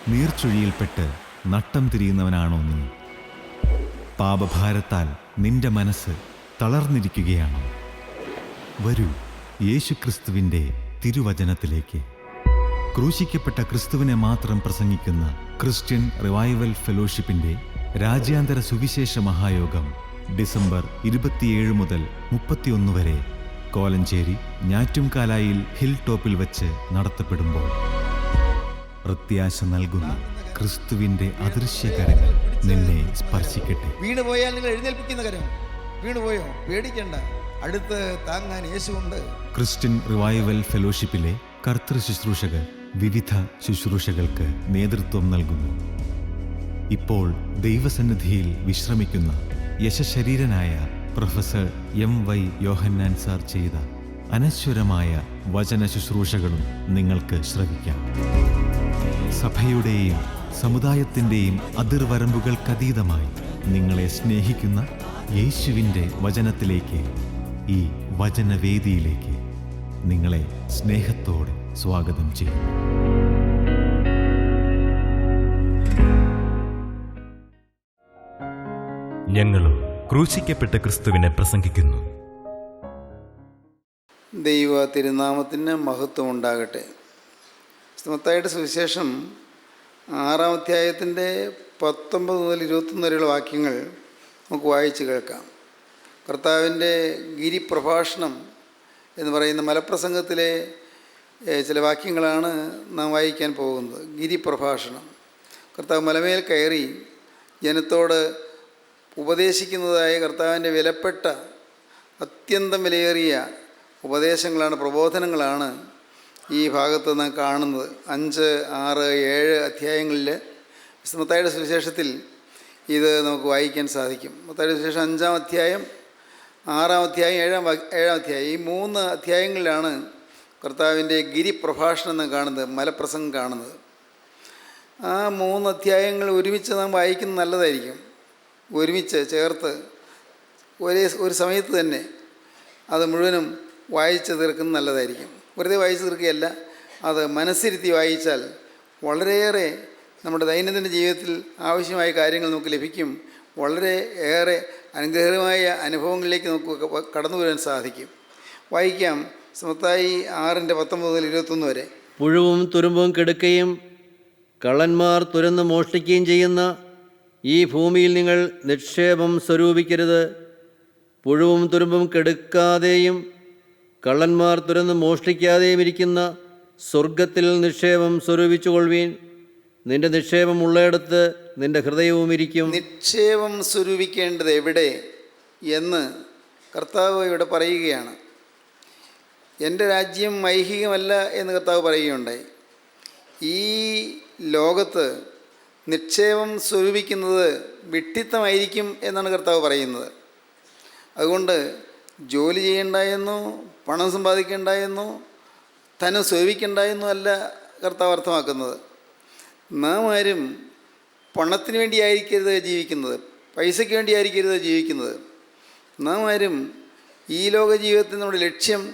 നീർച്ചുഴിയിൽപ്പെട്ട് നട്ടം തിരിയുന്നവനാണോ നീ? പാപഭാരത്താൽ നിന്റെ മനസ്സ് തളർന്നിരിക്കുകയാണോ? വരൂ, യേശുക്രിസ്തുവിൻ്റെ തിരുവചനത്തിലേക്ക്. ക്രൂശിക്കപ്പെട്ട ക്രിസ്തുവിനെ മാത്രം പ്രസംഗിക്കുന്ന ക്രിസ്ത്യൻ റിവൈവൽ ഫെലോഷിപ്പിൻ്റെ രാജ്യാന്തര സുവിശേഷ മഹായോഗം ഡിസംബർ 27 മുതൽ 31 വരെ കോലഞ്ചേരി ഞാറ്റുംകാലായിൽ ഹിൽ ടോപ്പിൽ വച്ച് നടത്തപ്പെടുമ്പോൾ പ്രത്യാശ നൽകുന്ന ക്രിസ്തുവിൻ്റെ അദൃശ്യകരങ്ങൾ നിന്നെ സ്പർശിക്കട്ടെ. വീണുപോയാൽ നിങ്ങൾ എഴുന്നേൽപ്പിക്കുന്ന കരം. വീണുപോയോ? പേടിക്കണ്ട, അടുത്ത് താങ്ങാൻ യേശുവുണ്ട്. ക്രിസ്ത്യൻ റിവൈവൽ ഫെലോഷിപ്പിലെ കർത്തൃ ശുശ്രൂഷകർ വിവിധ ശുശ്രൂഷകൾക്ക് നേതൃത്വം നൽകുന്നു. ഇപ്പോൾ ദൈവസന്നിധിയിൽ വിശ്രമിക്കുന്ന യശശരീരനായ പ്രൊഫസർ MY യോഹന്നാൻ സാർ ചെയ്ത അനശ്വരമായ വചന ശുശ്രൂഷകളും നിങ്ങൾക്ക് ശ്രവിക്കാം. സഭയുടെയും സമുദായത്തിൻ്റെയും അതിർവരമ്പുകൾക്കതീതമായി നിങ്ങളെ സ്നേഹിക്കുന്ന യേശുവിൻ്റെ വചനത്തിലേക്ക്, ഈ വചനവേദിയിലേക്ക് നിങ്ങളെ സ്നേഹത്തോടെ സ്വാഗതം ചെയ്യുന്നു. ഞങ്ങളും ക്രൂശിക്കപ്പെട്ട ക്രിസ്തുവിനെ പ്രസംഗിക്കുന്നു. ദൈവ തിരുനാമത്തിന് മഹത്വം ഉണ്ടാകട്ടെ. മത്തായിയുടെ സുവിശേഷം 6-ാം അധ്യായത്തിൻ്റെ 19 മുതൽ 21 വരെയുള്ള വാക്യങ്ങൾ നമുക്ക് വായിച്ച് കേൾക്കാം. കർത്താവിൻ്റെ ഗിരിപ്രഭാഷണം എന്ന് പറയുന്ന മലപ്രസംഗത്തിലെ ചില വാക്യങ്ങളാണ് നാം വായിക്കാൻ പോകുന്നത്. ഗിരിപ്രഭാഷണം. കർത്താവ് മലമേൽ കയറി ജനത്തോട് ഉപദേശിക്കുന്നതായ കർത്താവിൻ്റെ വിലപ്പെട്ട അത്യന്തം വിലയേറിയ ഉപദേശങ്ങളാണ്, പ്രബോധനങ്ങളാണ് ഈ ഭാഗത്ത് നാം കാണുന്നത്. 5, 6, 7 അധ്യായങ്ങളിൽ മത്തായിയുടെ സുവിശേഷത്തിൽ ഇത് നമുക്ക് വായിക്കാൻ സാധിക്കും. മത്തായിയുടെ സുവിശേഷം 5-ാം അധ്യായം, 6-ാം അധ്യായം, 7-ാം അധ്യായം, ഈ 3 അധ്യായങ്ങളിലാണ് കർത്താവിൻ്റെ ഗിരിപ്രഭാഷണം നാം കാണുന്നത്, മലപ്രസംഗം കാണുന്നത്. ആ 3 അധ്യായങ്ങൾ ഒരുമിച്ച് നാം വായിക്കുന്നത് നല്ലതായിരിക്കും. ഒരുമിച്ച് ചേർത്ത് ഒരു സമയത്ത് തന്നെ അത് മുഴുവനും വായിച്ച് തീർക്കുന്നത് നല്ലതായിരിക്കും. വെറുതെ വായിച്ച് തീർക്കുകയല്ല, അത് മനസ്സിരുത്തി വായിച്ചാൽ വളരെയേറെ നമ്മുടെ ദൈനംദിന ജീവിതത്തിൽ ആവശ്യമായ കാര്യങ്ങൾ നമുക്ക് ലഭിക്കും. വളരെ ഏറെ അനുഗ്രഹമായ അനുഭവങ്ങളിലേക്ക് നമുക്ക് കടന്നു വരാൻ സാധിക്കും. വായിക്കാം. മത്തായി 6-19 മുതൽ 21 വരെ. പുഴുവും തുരുമ്പും കെടുക്കുകയും കള്ളന്മാർ തുരന്ന് മോഷ്ടിക്കുകയും ചെയ്യുന്ന ഈ ഭൂമിയിൽ നിങ്ങൾ നിക്ഷേപം സ്വരൂപിക്കരുത്. പുഴുവും തുരുമ്പും കെടുക്കാതെയും കള്ളന്മാർ തുരന്ന് മോഷ്ടിക്കാതെയും ഇരിക്കുന്ന സ്വർഗത്തിൽ നിക്ഷേപം സ്വരൂപിച്ചുകൊള്ളുവീൻ. നിന്റെ നിക്ഷേപം ഉള്ളയിടത്ത് നിന്റെ ഹൃദയവും ഇരിക്കും. നിക്ഷേപം സ്വരൂപിക്കേണ്ടത് എവിടെ എന്ന് കർത്താവ് ഇവിടെ പറയുകയാണ്. എൻ്റെ രാജ്യം ഐഹികമല്ല എന്ന് കർത്താവ് പറയുകയുണ്ടായി. ഈ ലോകത്ത് നിക്ഷേപം സ്വരൂപിക്കുന്നത് വിഡ്ഢിത്തമായിരിക്കും എന്നാണ് കർത്താവ് പറയുന്നത്. അതുകൊണ്ട് ജോലി ചെയ്യണ്ടായെന്നോ പണം സമ്പാദിക്കേണ്ടായെന്നോ ധനം സ്വരൂപിക്കേണ്ടായെന്നോ അല്ല കർത്താവ് അർത്ഥമാക്കുന്നത്. നാം ആരും പണത്തിന് വേണ്ടിയായിരിക്കരുത് ജീവിക്കുന്നത്, പൈസയ്ക്ക് വേണ്ടിയായിരിക്കരുത് ജീവിക്കുന്നത്. നാം ആരും ഈ ലോക ജീവിതത്തിൽ നമ്മുടെ ലക്ഷ്യം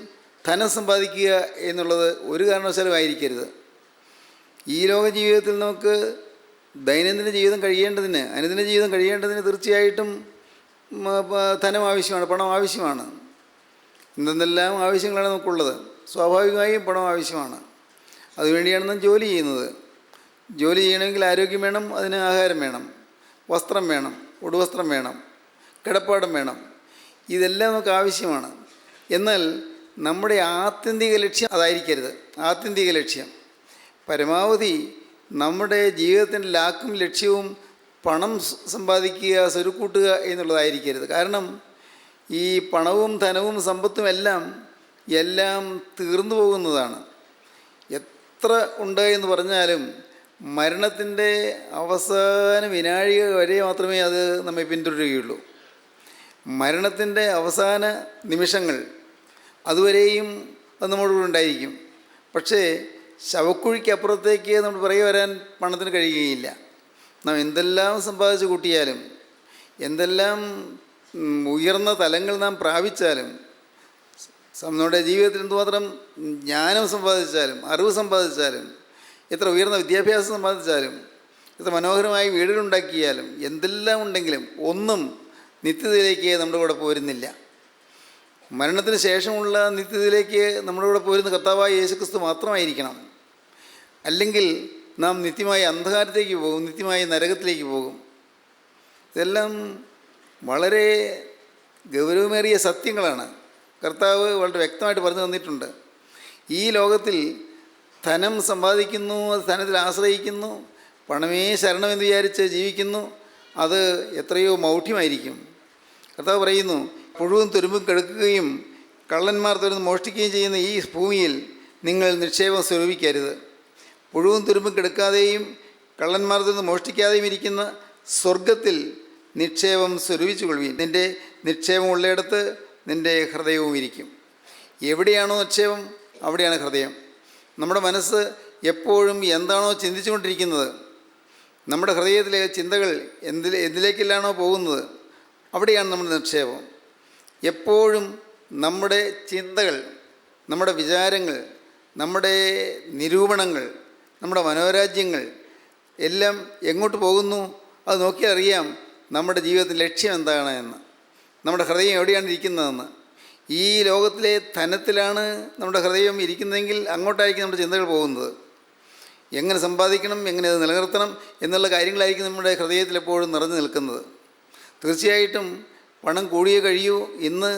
ധനം സമ്പാദിക്കുക എന്നുള്ളത് ഒരു കാരണവശാലും ആയിരിക്കരുത്. ഈ ലോക ജീവിതത്തിൽ നമുക്ക് ദൈനംദിന ജീവിതം കഴിയേണ്ടതിന്, അനുദിന ജീവിതം കഴിയേണ്ടതിന് തീർച്ചയായിട്ടും ധനം ആവശ്യമാണ്, പണം ആവശ്യമാണ്. എന്തെല്ലാം ആവശ്യങ്ങളാണ് നമുക്കുള്ളത്. സ്വാഭാവികമായും പണം ആവശ്യമാണ്. അതുവേണ്ടിയാണ് നാം ജോലി ചെയ്യുന്നത്. ജോലി ചെയ്യണമെങ്കിൽ ആരോഗ്യം വേണം, അതിന് ആഹാരം വേണം, വസ്ത്രം വേണം, ഉടുവസ്ത്രം വേണം, കിടപ്പാടം വേണം. ഇതെല്ലാം നമുക്ക് ആവശ്യമാണ്. എന്നാൽ നമ്മുടെ ആത്യന്തിക ലക്ഷ്യം അതായിരിക്കരുത്. ആത്യന്തിക ലക്ഷ്യം പരമാവധി നമ്മുടെ ജീവിതത്തിൻ്റെ ലാക്കും ലക്ഷ്യവും പണം സമ്പാദിക്കുക, സ്വരുക്കൂട്ടുക എന്നുള്ളതായിരിക്കരുത്. കാരണം ഈ പണവും ധനവും സമ്പത്തും എല്ലാം തീർന്നു പോകുന്നതാണ്. എത്ര ഉണ്ട് എന്ന് പറഞ്ഞാലും മരണത്തിൻ്റെ അവസാന വിനാഴിക വരെ മാത്രമേ അത് നമ്മെ പിന്തുടരുകയുള്ളൂ. മരണത്തിൻ്റെ അവസാന നിമിഷങ്ങൾ അതുവരെയും അത് നമ്മുടെ കൂടെ ഉണ്ടായിരിക്കും. പക്ഷേ ശവക്കുഴിക്കപ്പുറത്തേക്ക് നമ്മൾ പുറകെ വരാൻ പണത്തിന് കഴിയുകയില്ല. നാം എന്തെല്ലാം സമ്പാദിച്ച് കൂട്ടിയാലും, എന്തെല്ലാം ഉയർന്ന തലങ്ങൾ നാം പ്രാപിച്ചാലും, നമ്മുടെ ജീവിതത്തിൽ എന്തുമാത്രം ജ്ഞാനം സമ്പാദിച്ചാലും അറിവ് സമ്പാദിച്ചാലും എത്ര ഉയർന്ന വിദ്യാഭ്യാസം സമ്പാദിച്ചാലും എത്ര മനോഹരമായ വീടുകളുണ്ടാക്കിയാലും എന്തെല്ലാം ഉണ്ടെങ്കിലും ഒന്നും നിത്യതയിലേക്ക് നമ്മുടെ കൂടെ പോരുന്നില്ല. മരണത്തിന് ശേഷമുള്ള നിത്യതയിലേക്ക് നമ്മുടെ കൂടെ പോരുന്ന കർത്താവായ യേശുക്രിസ്തു മാത്രമായിരിക്കണം. അല്ലെങ്കിൽ നാം നിത്യമായ അന്ധകാരത്തേക്ക് പോകും, നിത്യമായ നരകത്തിലേക്ക് പോകും. ഇതെല്ലാം വളരെ ഗൗരവമേറിയ സത്യങ്ങളാണ്. കർത്താവ് വളരെ വ്യക്തമായിട്ട് പറഞ്ഞു തന്നിട്ടുണ്ട്. ഈ ലോകത്തിൽ ധനം സമ്പാദിക്കുന്നു, അത് ധനത്തിൽ ആശ്രയിക്കുന്നു, പണമേ ശരണമെന്ന് വിചാരിച്ച് ജീവിക്കുന്നു, അത് എത്രയോ മൗഢ്യമായിരിക്കും. കർത്താവ് പറയുന്നു, പുഴുവും തുരുമ്പും കെടുക്കുകയും കള്ളന്മാർ തുരന്ന് മോഷ്ടിക്കുകയും ചെയ്യുന്ന ഈ ഭൂമിയിൽ നിങ്ങൾ നിക്ഷേപം സ്വരൂപിക്കരുത്. പുഴുവും തുരുമ്പും കെടുക്കാതെയും കള്ളന്മാർ തുരന്ന് മോഷ്ടിക്കാതെയും ഇരിക്കുന്ന സ്വർഗത്തിൽ നിക്ഷേപം സ്വരൂപിച്ചു കൊള്ളുവീൻ. നിൻ്റെ നിക്ഷേപം ഉള്ളിടത്ത് നിൻ്റെ ഹൃദയവും ഇരിക്കും. എവിടെയാണോ നിക്ഷേപം അവിടെയാണ് ഹൃദയം. നമ്മുടെ മനസ്സ് എപ്പോഴും എന്താണോ ചിന്തിച്ചുകൊണ്ടിരിക്കുന്നത്, നമ്മുടെ ഹൃദയത്തിലെ ചിന്തകൾ എന്തിലേക്കെല്ലാണോ പോകുന്നത്, അവിടെയാണ് നമ്മുടെ നിക്ഷേപം. എപ്പോഴും നമ്മുടെ ചിന്തകൾ, നമ്മുടെ വിചാരങ്ങൾ, നമ്മുടെ നിരൂപണങ്ങൾ, നമ്മുടെ മനോരാജ്യങ്ങൾ എല്ലാം എങ്ങോട്ട് പോകുന്നു അത് നോക്കിയാൽ അറിയാം നമ്മുടെ ജീവിതത്തിൻ്റെ ലക്ഷ്യം എന്താണ് എന്ന്, നമ്മുടെ ഹൃദയം എവിടെയാണ് ഇരിക്കുന്നതെന്ന്. ഈ ലോകത്തിലെ ധനത്തിലാണ് നമ്മുടെ ഹൃദയം ഇരിക്കുന്നതെങ്കിൽ അങ്ങോട്ടായിരിക്കും നമ്മുടെ ചിന്തകൾ പോകുന്നത്. എങ്ങനെ സമ്പാദിക്കണം, എങ്ങനെ അത് നിലനിർത്തണം എന്നുള്ള കാര്യങ്ങളായിരിക്കും നമ്മുടെ ഹൃദയത്തിൽ എപ്പോഴും നിറഞ്ഞു നിൽക്കുന്നത്. തീർച്ചയായിട്ടും പണം കൂടിയേ കഴിയൂ. ഇന്ന്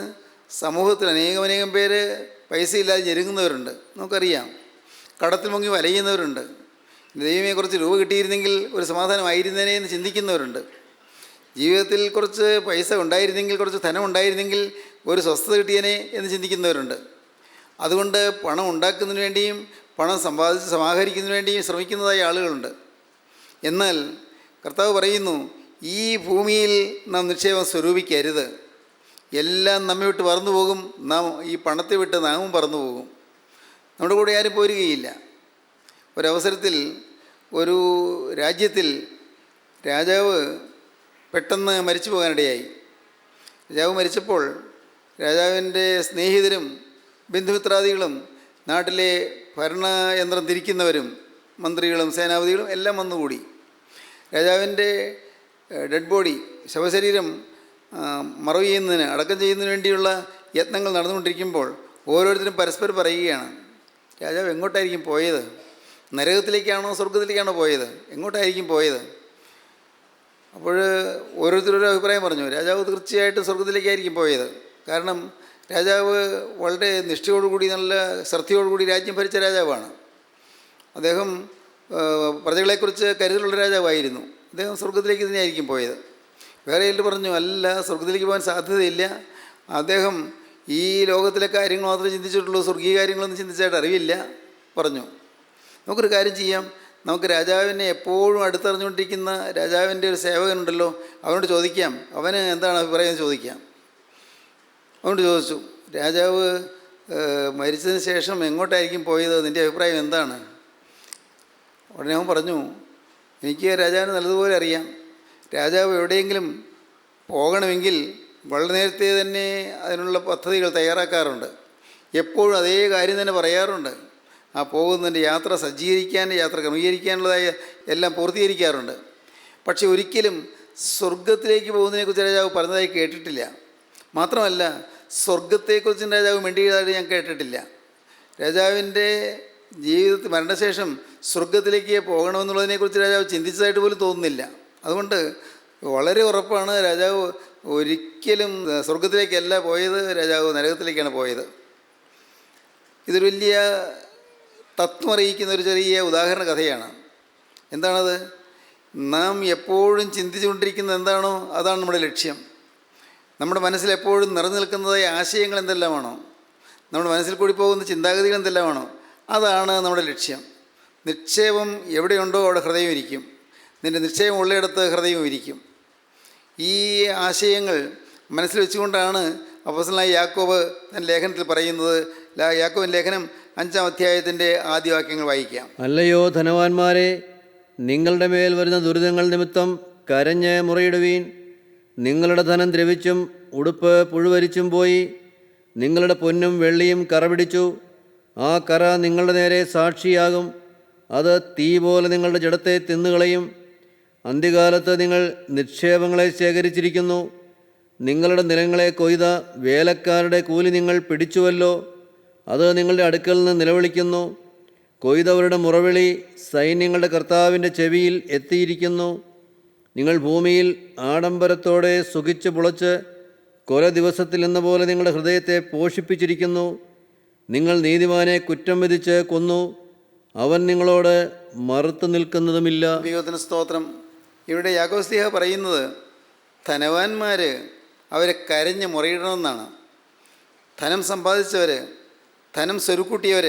സമൂഹത്തിൽ അനേകം പേര് പൈസയില്ലാതെ ഞെരുങ്ങുന്നവരുണ്ട്, നമുക്കറിയാം. കടത്തിൽ മുങ്ങി വലയുന്നവരുണ്ട്. ദൈവമേ കുറച്ച് രൂപ കിട്ടിയിരുന്നെങ്കിൽ ഒരു സമാധാനമായിരുന്നേനെ എന്ന് ചിന്തിക്കുന്നവരുണ്ട്. ജീവിതത്തിൽ കുറച്ച് പൈസ ഉണ്ടായിരുന്നെങ്കിൽ, കുറച്ച് ധനം ഉണ്ടായിരുന്നെങ്കിൽ ഒരു സ്വസ്ഥത കിട്ടിയനെ എന്ന് ചിന്തിക്കുന്നവരുണ്ട്. അതുകൊണ്ട് പണം ഉണ്ടാക്കുന്നതിന് വേണ്ടിയും പണം സമാഹരിക്കുന്നതിന് വേണ്ടിയും ശ്രമിക്കുന്നതായ ആളുകളുണ്ട്. എന്നാൽ കർത്താവ് പറയുന്നു, ഈ ഭൂമിയിൽ നാം നിക്ഷേപം സ്വരൂപിക്കരുത്. എല്ലാം നമ്മെ വിട്ട് പറന്നു പോകും. നാം ഈ പണത്തെ വിട്ട് നാമും പറന്നു പോകും. നമ്മുടെ കൂടെ ആരും പോരുകയില്ല. ഒരവസരത്തിൽ ഒരു രാജ്യത്തിൽ രാജാവ് പെട്ടെന്ന് മരിച്ചു പോകാനിടയായി. രാജാവ് മരിച്ചപ്പോൾ രാജാവിൻ്റെ സ്നേഹിതരും ബന്ധുമിത്രാദികളും നാട്ടിലെ ഭരണയന്ത്രം തിരിക്കുന്നവരും മന്ത്രികളും സേനാപതികളും എല്ലാം വന്നുകൂടി. രാജാവിൻ്റെ ഡെഡ് ബോഡി, ശവശരീരം മറവ് ചെയ്യുന്നതിന്, അടക്കം ചെയ്യുന്നതിന് വേണ്ടിയുള്ള യത്നങ്ങൾ നടന്നുകൊണ്ടിരിക്കുമ്പോൾ ഓരോരുത്തരും പരസ്പരം പറയുകയാണ്, രാജാവ് എങ്ങോട്ടായിരിക്കും പോയത്? നരകത്തിലേക്കാണോ സ്വർഗത്തിലേക്കാണോ പോയത്? എങ്ങോട്ടായിരിക്കും പോയത്? അപ്പോൾ ഓരോരുത്തരൊരു അഭിപ്രായം പറഞ്ഞു. രാജാവ് തീർച്ചയായിട്ടും സ്വർഗത്തിലേക്കായിരിക്കും പോയത്. കാരണം രാജാവ് വളരെ നിഷ്ഠയോടുകൂടി, നല്ല ശ്രദ്ധയോടുകൂടി രാജ്യം ഭരിച്ച രാജാവാണ്. അദ്ദേഹം പ്രജകളെക്കുറിച്ച് കരുതലുള്ള രാജാവായിരുന്നു. അദ്ദേഹം സ്വർഗത്തിലേക്ക് തന്നെയായിരിക്കും പോയത്. വേറെ ചിലർ പറഞ്ഞു, അല്ല, സ്വർഗത്തിലേക്ക് പോകാൻ സാധ്യതയില്ല. അദ്ദേഹം ഈ ലോകത്തിലെ കാര്യങ്ങൾ മാത്രമേ ചിന്തിച്ചിട്ടുള്ളൂ, സ്വർഗീയ കാര്യങ്ങളൊന്നും ചിന്തിച്ചായിട്ട് അറിവില്ല പറഞ്ഞു. നമുക്കൊരു കാര്യം ചെയ്യാം, നമുക്ക് രാജാവിനെ എപ്പോഴും അടുത്തറിഞ്ഞുകൊണ്ടിരിക്കുന്ന രാജാവിൻ്റെ ഒരു സേവകനുണ്ടല്ലോ, അവനോട് ചോദിക്കാം, അവന് എന്താണ് അഭിപ്രായം ചോദിക്കാം. അവനോട് ചോദിച്ചു, രാജാവ് മരിച്ചതിന് ശേഷം എങ്ങോട്ടായിരിക്കും പോയത്, നിൻ്റെ അഭിപ്രായം എന്താണ്? ഉടനെ അവൻ പറഞ്ഞു, എനിക്ക് രാജാവിനെ നല്ലതുപോലെ അറിയാം. രാജാവ് എവിടെയെങ്കിലും പോകണമെങ്കിൽ വളരെ നേരത്തെ തന്നെ അതിനുള്ള പദ്ധതികൾ തയ്യാറാക്കാറുണ്ട്. എപ്പോഴും അതേ കാര്യം തന്നെ പറയാറുണ്ട്. ആ പോകുന്നതിൻ്റെ യാത്ര സജ്ജീകരിക്കാൻ, യാത്ര ക്രമീകരിക്കാനുള്ളതായ എല്ലാം പൂർത്തീകരിക്കാറുണ്ട്. പക്ഷെ ഒരിക്കലും സ്വർഗത്തിലേക്ക് പോകുന്നതിനെക്കുറിച്ച് രാജാവ് പറഞ്ഞതായി കേട്ടിട്ടില്ല. മാത്രമല്ല, സ്വർഗത്തെക്കുറിച്ച് രാജാവ് മിണ്ടിയതായിട്ട് ഞാൻ കേട്ടിട്ടില്ല. രാജാവിൻ്റെ ജീവിതത്തിൽ മരണശേഷം സ്വർഗത്തിലേക്ക് പോകണമെന്നുള്ളതിനെക്കുറിച്ച് രാജാവ് ചിന്തിച്ചതായിട്ട് പോലും തോന്നുന്നില്ല. അതുകൊണ്ട് വളരെ ഉറപ്പാണ്, രാജാവ് ഒരിക്കലും സ്വർഗത്തിലേക്കല്ല പോയത്, രാജാവ് നരകത്തിലേക്കാണ് പോയത്. ഇതൊരു വലിയ തത്വം അറിയിക്കുന്ന ഒരു ചെറിയ ഉദാഹരണ കഥയാണ്. എന്താണത്? നാം എപ്പോഴും ചിന്തിച്ചുകൊണ്ടിരിക്കുന്നത് എന്താണോ അതാണ് നമ്മുടെ ലക്ഷ്യം. നമ്മുടെ മനസ്സിൽ എപ്പോഴും നിറഞ്ഞു നിൽക്കുന്നതായ ആശയങ്ങൾ എന്തെല്ലാമാണോ, നമ്മുടെ മനസ്സിൽ കൂടി പോകുന്ന ചിന്താഗതികൾ എന്തെല്ലാമാണോ, അതാണ് നമ്മുടെ ലക്ഷ്യം. നിക്ഷേപം എവിടെയുണ്ടോ അവിടെ ഹൃദയം ഇരിക്കും. നിൻ്റെ നിക്ഷേപം ഉള്ളിടത്ത് ഹൃദയവും ഇരിക്കും. ഈ ആശയങ്ങൾ മനസ്സിൽ വെച്ചുകൊണ്ടാണ് അപ്പോസ്തലനായ യാക്കോബ് തൻ്റെ ലേഖനത്തിൽ പറയുന്നത്. യാക്കോബിൻ ലേഖനം 5-ാം അധ്യായത്തിൻ്റെ ആദ്യ വാക്യങ്ങൾ വായിക്കാം. അല്ലയോ ധനവാന്മാരെ, നിങ്ങളുടെ മേൽ വരുന്ന ദുരിതങ്ങൾ നിമിത്തം കരഞ്ഞ് മുറയിടുവീൻ. നിങ്ങളുടെ ധനം ദ്രവിച്ചും ഉടുപ്പ് പുഴുവരിച്ചും പോയി. നിങ്ങളുടെ പൊന്നും വെള്ളിയും കറ പിടിച്ചു. ആ കറ നിങ്ങളുടെ നേരെ സാക്ഷിയാകും. അത് തീ പോലെ നിങ്ങളുടെ ജഡത്തെ തിന്നുകളയും. അന്ത്യകാലത്ത് നിങ്ങൾ നിക്ഷേപങ്ങളെ ശേഖരിച്ചിരിക്കുന്നു. നിങ്ങളുടെ നിലങ്ങളെ കൊയ്ത വേലക്കാരുടെ കൂലി നിങ്ങൾ പിടിച്ചുവല്ലോ. അത് നിങ്ങളുടെ അടുക്കൽ നിന്ന് നിലവിളിക്കുന്നു. കൊയ്തവരുടെ മുറവിളി സൈന്യങ്ങളുടെ കർത്താവിൻ്റെ ചെവിയിൽ എത്തിയിരിക്കുന്നു. നിങ്ങൾ ഭൂമിയിൽ ആഡംബരത്തോടെ സുഖിച്ച് പുളച്ച് കൊല ദിവസത്തിൽ എന്ന പോലെ നിങ്ങളുടെ ഹൃദയത്തെ പോഷിപ്പിച്ചിരിക്കുന്നു. നിങ്ങൾ നീതിമാനെ കുറ്റം വിധിച്ച് കൊന്നു. അവൻ നിങ്ങളോട് മറുത്തു നിൽക്കുന്നതുമില്ല. ദൈവത്തിന് സ്തോത്രം. ഇവിടെ യാക്കോബ് പറയുന്നത് ധനവാന്മാർ അവരെ കരഞ്ഞ് മുറയിടണമെന്നാണ്. ധനം സമ്പാദിച്ചവർ, ധനം സ്വരുക്കൂട്ടിയവർ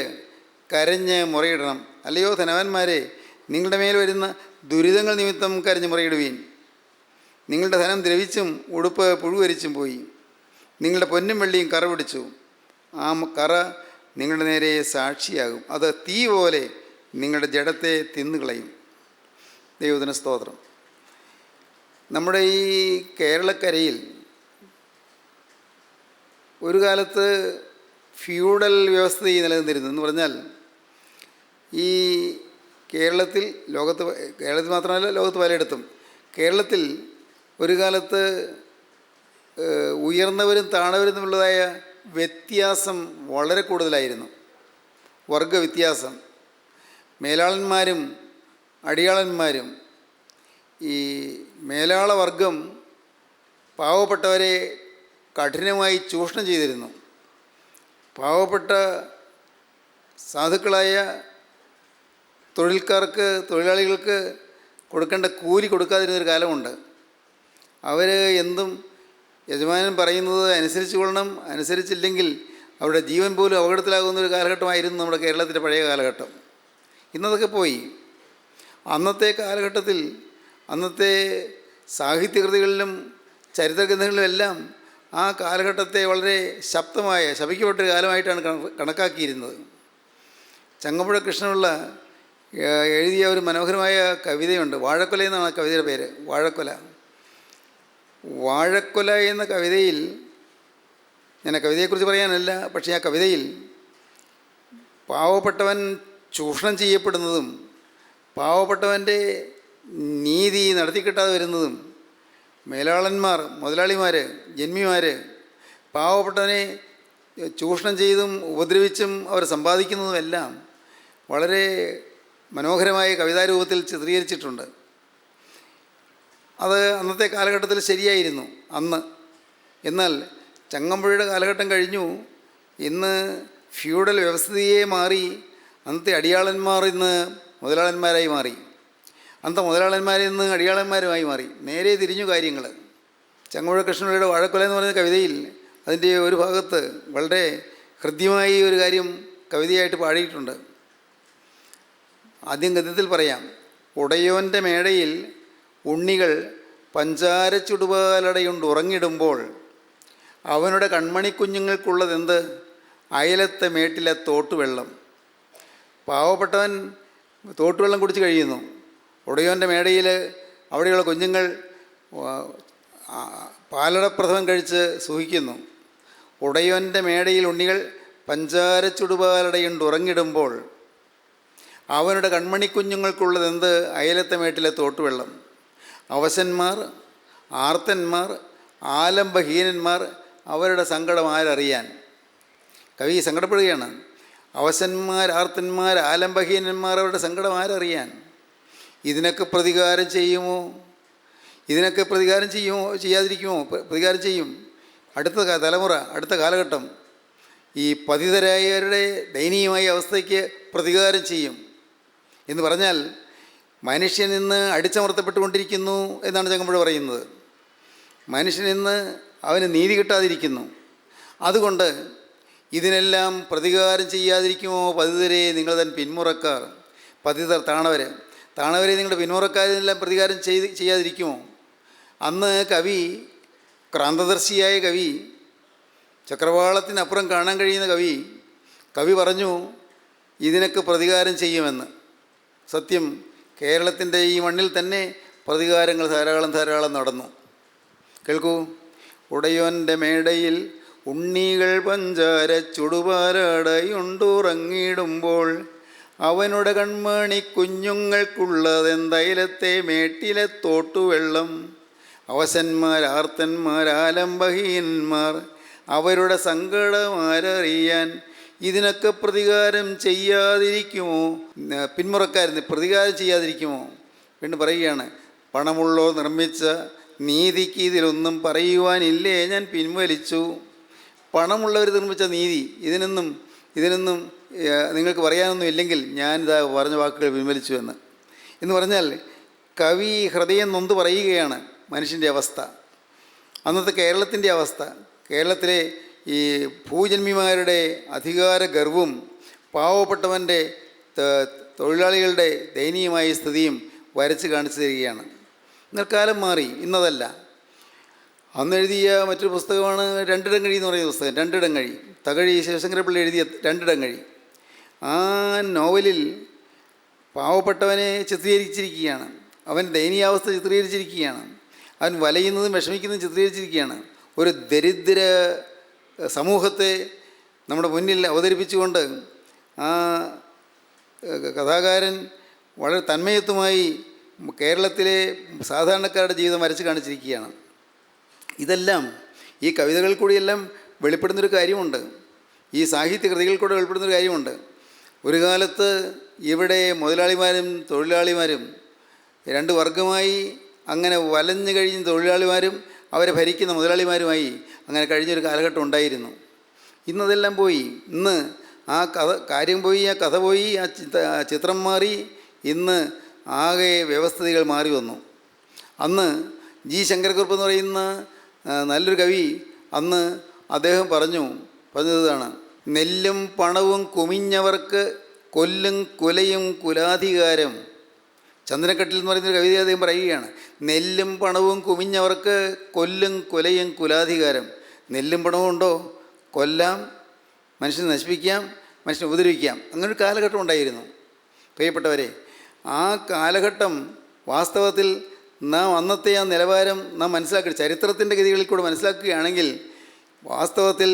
കരഞ്ഞ് മുറയിടണം. അല്ലയോ ധനവാന്മാരെ, നിങ്ങളുടെ മേൽ വരുന്ന ദുരിതങ്ങൾ നിമിത്തം കരഞ്ഞ് മുറയിടുവീൻ. നിങ്ങളുടെ ധനം ദ്രവിച്ചും ഉടുപ്പ് പുഴുവരിച്ചും പോയി. നിങ്ങളുടെ പൊന്നും വെള്ളിയും കറ പിടിച്ചു. ആ കറ നിങ്ങളുടെ നേരെ സാക്ഷിയാകും. അത് തീ പോലെ നിങ്ങളുടെ ജഡത്തെ തിന്നുകളയും. ദൈവത്തിന് സ്തോത്രം. നമ്മുടെ ഈ കേരളക്കരയിൽ ഒരു കാലത്ത് ഫ്യൂഡൽ വ്യവസ്ഥ നിലനിന്നിരുന്നു. എന്ന് പറഞ്ഞാൽ ഈ കേരളത്തിൽ മാത്രമല്ല, ലോകത്ത് പലയിടത്തും, കേരളത്തിൽ ഒരു കാലത്ത് ഉയർന്നവരും താണവരും തമ്മിലുള്ളതായ വ്യത്യാസം വളരെ കൂടുതലായിരുന്നു. വർഗവ്യത്യാസം. മേലാളന്മാരും അടിയാളന്മാരും. ഈ മേലാള വർഗം പാവപ്പെട്ടവരെ കഠിനമായി ചൂഷണം ചെയ്തിരുന്നു. പാവപ്പെട്ട സാധുക്കളായ തൊഴിലാളികൾക്ക് കൊടുക്കേണ്ട കൂലി കൊടുക്കാതിരുന്നൊരു കാലമുണ്ട്. അവർ എന്തും യജമാനൻ പറയുന്നത് അനുസരിച്ച് കൊള്ളണം. അനുസരിച്ചില്ലെങ്കിൽ അവരുടെ ജീവൻ പോലും അപകടത്തിലാകുന്നൊരു കാലഘട്ടമായിരുന്നു നമ്മുടെ കേരളത്തിൻ്റെ പഴയ കാലഘട്ടം. ഇന്നതൊക്കെ പോയി. അന്നത്തെ കാലഘട്ടത്തിൽ, അന്നത്തെ സാഹിത്യകൃതികളിലും ചരിത്രഗ്രന്ഥങ്ങളിലും എല്ലാം ആ കാലഘട്ടത്തെ വളരെ ശപിക്കപ്പെട്ടൊരു കാലമായിട്ടാണ് കണക്കാക്കിയിരുന്നത്. ചങ്ങമ്പുഴ കൃഷ്ണപിള്ള എഴുതിയ ഒരു മനോഹരമായ കവിതയുണ്ട്. വാഴക്കൊല എന്നാണ് കവിതയുടെ പേര്. വാഴക്കൊല എന്ന കവിതയിൽ, ഞാൻ ആ കവിതയെക്കുറിച്ച് പറയാനല്ല, പക്ഷേ ആ കവിതയിൽ പാവപ്പെട്ടവൻ ചൂഷണം ചെയ്യപ്പെടുന്നതും പാവപ്പെട്ടവൻ്റെ നീതി നടത്തിക്കിട്ടാതെ വരുന്നതും, മേലാളന്മാർ, മുതലാളിമാർ, ജന്മിമാർ പാവപ്പെട്ടവനെ ചൂഷണം ചെയ്തും ഉപദ്രവിച്ചും അവർ സമ്പാദിക്കുന്നതുമെല്ലാം വളരെ മനോഹരമായ കവിതാരൂപത്തിൽ ചിത്രീകരിച്ചിട്ടുണ്ട്. അത് അന്നത്തെ കാലഘട്ടത്തിൽ ശരിയായിരുന്നു അന്ന്. എന്നാൽ ചങ്ങമ്പുഴയുടെ കാലഘട്ടം കഴിഞ്ഞു. ഇന്ന് ഫ്യൂഡൽ വ്യവസ്ഥയെ മാറി. അന്നത്തെ അടിയാളന്മാർ ഇന്ന് മുതലാളന്മാരായി മാറി. അന്നത്തെ മുതലാളന്മാരിൽ നിന്ന് അടിയാളന്മാരുമായി മാറി. നേരെ തിരിഞ്ഞു കാര്യങ്ങൾ. ചങ്ങമ്പുഴ കൃഷ്ണപിള്ളയുടെ വാഴക്കൊല എന്ന് പറയുന്ന കവിതയിൽ അതിൻ്റെ ഒരു ഭാഗത്ത് വളരെ ഹൃദ്യമായി ഒരു കാര്യം കവിതയായിട്ട് പാടിയിട്ടുണ്ട്. ആദ്യം ഗദ്യത്തിൽ പറയാം. ഉടയോൻ്റെ മേടയിൽ ഉണ്ണികൾ പഞ്ചാര ചുടുപാലടയുണ്ട് ഉറങ്ങിടുമ്പോൾ അവനുടെ കൺമണിക്കുഞ്ഞുങ്ങൾക്കുള്ളതെന്ത്? അയലത്തെ മേട്ടിലെ തോട്ടുവെള്ളം. പാവപ്പെട്ടവൻ തോട്ടുവെള്ളം കുടിച്ച് കഴിയുന്നു. ഉടയോൻ്റെ മേടയിൽ അവിടെയുള്ള കുഞ്ഞുങ്ങൾ പാലടപ്രഥമൻ കഴിച്ച് സുഖിക്കുന്നു. ഉടയോൻ്റെ മേടയിൽ ഉണ്ണികൾ പഞ്ചാര ചുടുപാലടയുണ്ട് ഉറങ്ങിടുമ്പോൾ അവനുടെ കൺമണിക്കുഞ്ഞുങ്ങൾക്കുള്ളതെന്ത്? അയലത്തെ മേട്ടിലെ തോട്ടുവെള്ളം. അവശന്മാർ, ആർത്തന്മാർ, ആലംബഹീനന്മാർ അവരുടെ സങ്കടം ആരറിയാൻ? കവി സങ്കടപ്പെടുകയാണ്. അവശന്മാർ, ആർത്തന്മാർ, ആലംബഹീനന്മാർ അവരുടെ സങ്കടം ആരറിയാൻ? ഇതിനൊക്കെ പ്രതികാരം ചെയ്യുമോ? ചെയ്യാതിരിക്കുമോ? പ്രതികാരം ചെയ്യും. അടുത്ത തലമുറ, അടുത്ത കാലഘട്ടം ഈ പതിതരായവരുടെ ദയനീയമായ അവസ്ഥയ്ക്ക് പ്രതികാരം ചെയ്യും. എന്ന് പറഞ്ഞാൽ മനുഷ്യൻ ഇന്ന് അടിച്ചമർത്തപ്പെട്ടുകൊണ്ടിരിക്കുന്നു എന്നാണ് ചങ്ങമ്പുഴ പറയുന്നത്. മനുഷ്യൻ ഇന്ന് അവന് നീതി കിട്ടാതിരിക്കുന്നു. അതുകൊണ്ട് ഇതിനെല്ലാം പ്രതികാരം ചെയ്യാതിരിക്കുമോ പതിതരെ നിങ്ങൾ തൻ പിന്മുറക്കാർ? പതിതർ, താണവരെ നിങ്ങളുടെ പിന്മുറക്കാരെല്ലാം പ്രതികാരം ചെയ്യാതിരിക്കുമോ? അന്ന് കവി, ക്രാന്തദർശിയായ കവി, ചക്രവാളത്തിനപ്പുറം കാണാൻ കഴിയുന്ന കവി പറഞ്ഞു ഇതിനൊക്കെ പ്രതികാരം ചെയ്യുമെന്ന്. സത്യം, കേരളത്തിൻ്റെ ഈ മണ്ണിൽ തന്നെ പ്രതികാരങ്ങൾ ധാരാളം നടന്നു. കേൾക്കൂ. ഉടയോൻ്റെ മേടയിൽ ഉണ്ണികൾ പഞ്ചാര ചുടുപാലടയുണ്ടുറങ്ങിടുമ്പോൾ അവനുടെ കൺമണി കുഞ്ഞുങ്ങൾക്കുള്ളതെന്തൈലത്തെ മേട്ടിലെ തോട്ടുവെള്ളം. അവശന്മാർ, ആർത്തന്മാർ, ആലംബഹീനന്മാർ, അവരുടെ സങ്കടം ആരറിയാൻ? ഇതിനൊക്കെ പ്രതികാരം ചെയ്യാതിരിക്കുമോ? പിന്മുറക്കാരന് പ്രതികാരം ചെയ്യാതിരിക്കുമോ? വീണ്ടും പറയുകയാണ്, പണമുള്ളവർ നിർമ്മിച്ച നീതിക്ക് ഇതിലൊന്നും പറയുവാനില്ലേ, ഞാൻ പിൻവലിച്ചു. പണമുള്ളവർ നിർമ്മിച്ച നീതി ഇതിനൊന്നും നിങ്ങൾക്ക് പറയാനൊന്നും ഇല്ലെങ്കിൽ ഞാനിതാ പറഞ്ഞ വാക്കുകൾ പിൻവലിച്ചു എന്ന് പറഞ്ഞാൽ കവി ഹൃദയം നൊന്ത് പറയുകയാണ് മനുഷ്യൻ്റെ അവസ്ഥ, അന്നത്തെ കേരളത്തിൻ്റെ അവസ്ഥ. കേരളത്തിലെ ഈ ഭൂജന്മിമാരുടെ അധികാര ഗർവും പാവപ്പെട്ടവൻ്റെ തൊഴിലാളികളുടെ ദയനീയമായ സ്ഥിതിയും വരച്ച് കാണിച്ചു തരികയാണ്. എന്നാൽ കാലം മാറി, ഇന്നതല്ല. അന്നെഴുതിയ മറ്റൊരു പുസ്തകമാണ് രണ്ടിടങ്ങഴി എന്ന് പറയുന്ന പുസ്തകം. രണ്ടിടങ്ങഴി, തകഴി ശിവശങ്കരപ്പിള്ള എഴുതിയ രണ്ടിടങ്ങഴി. ആ നോവലിൽ പാവപ്പെട്ടവനെ ചിത്രീകരിച്ചിരിക്കുകയാണ്, അവൻ ദയനീയാവസ്ഥ ചിത്രീകരിച്ചിരിക്കുകയാണ്, അവൻ വലയുന്നതും വിഷമിക്കുന്നതും ചിത്രീകരിച്ചിരിക്കുകയാണ്. ഒരു ദരിദ്ര സമൂഹത്തെ നമ്മുടെ മുന്നിൽ അവതരിപ്പിച്ചുകൊണ്ട് ആ കഥാകാരൻ വളരെ തന്മയത്വമായി കേരളത്തിലെ സാധാരണക്കാരുടെ ജീവിതം വരച്ച് കാണിച്ചിരിക്കുകയാണ്. ഇതെല്ലാം ഈ കവിതകൾ കൂടിയെല്ലാം വെളിപ്പെടുന്നൊരു കാര്യമുണ്ട്, ഈ സാഹിത്യകൃതികൾ കൂടെ വെളിപ്പെടുന്നൊരു കാര്യമുണ്ട്. ഒരു കാലത്ത് ഇവിടെ മുതലാളിമാരും തൊഴിലാളിമാരും രണ്ട് വർഗമായി അങ്ങനെ വലഞ്ഞു കഴിഞ്ഞ തൊഴിലാളിമാരും അവരെ ഭരിക്കുന്ന മുതലാളിമാരുമായി അങ്ങനെ കഴിഞ്ഞൊരു കാലഘട്ടം ഉണ്ടായിരുന്നു. ഇന്നതെല്ലാം പോയി. ഇന്ന് ആ കാര്യം പോയി, ആ കഥ പോയി, ആ ചിത്രം മാറി. ഇന്ന് ആകെ വ്യവസ്ഥിതികൾ മാറി വന്നു. അന്ന് ജി ശങ്കരക്കുറുപ്പ് എന്ന് പറയുന്ന നല്ലൊരു കവി അന്ന് അദ്ദേഹം പറഞ്ഞതാണ്, നെല്ലും പണവും കുമിഞ്ഞവർക്ക് കൊല്ലും കുലയും കുലാധികാരം. ചന്ദനക്കട്ടിൽ എന്ന് പറയുന്നൊരു കവിത അദ്ദേഹം പറയുകയാണ്, നെല്ലും പണവും കുമിഞ്ഞവർക്ക് കൊല്ലും കുലയും കുലാധികാരം. നെല്ലും പണവും ഉണ്ടോ, കൊല്ലാം, മനുഷ്യനെ നശിപ്പിക്കാം, മനുഷ്യനെ ഉപദ്രവിക്കാം. അങ്ങനൊരു കാലഘട്ടം ഉണ്ടായിരുന്നു. പ്രിയപ്പെട്ടവരെ, ആ കാലഘട്ടം വാസ്തവത്തിൽ നാം അന്നത്തെ ആ നിലവാരം നാം മനസ്സിലാക്കി ചരിത്രത്തിൻ്റെ ഗതികളിൽ കൂടെ മനസ്സിലാക്കുകയാണെങ്കിൽ വാസ്തവത്തിൽ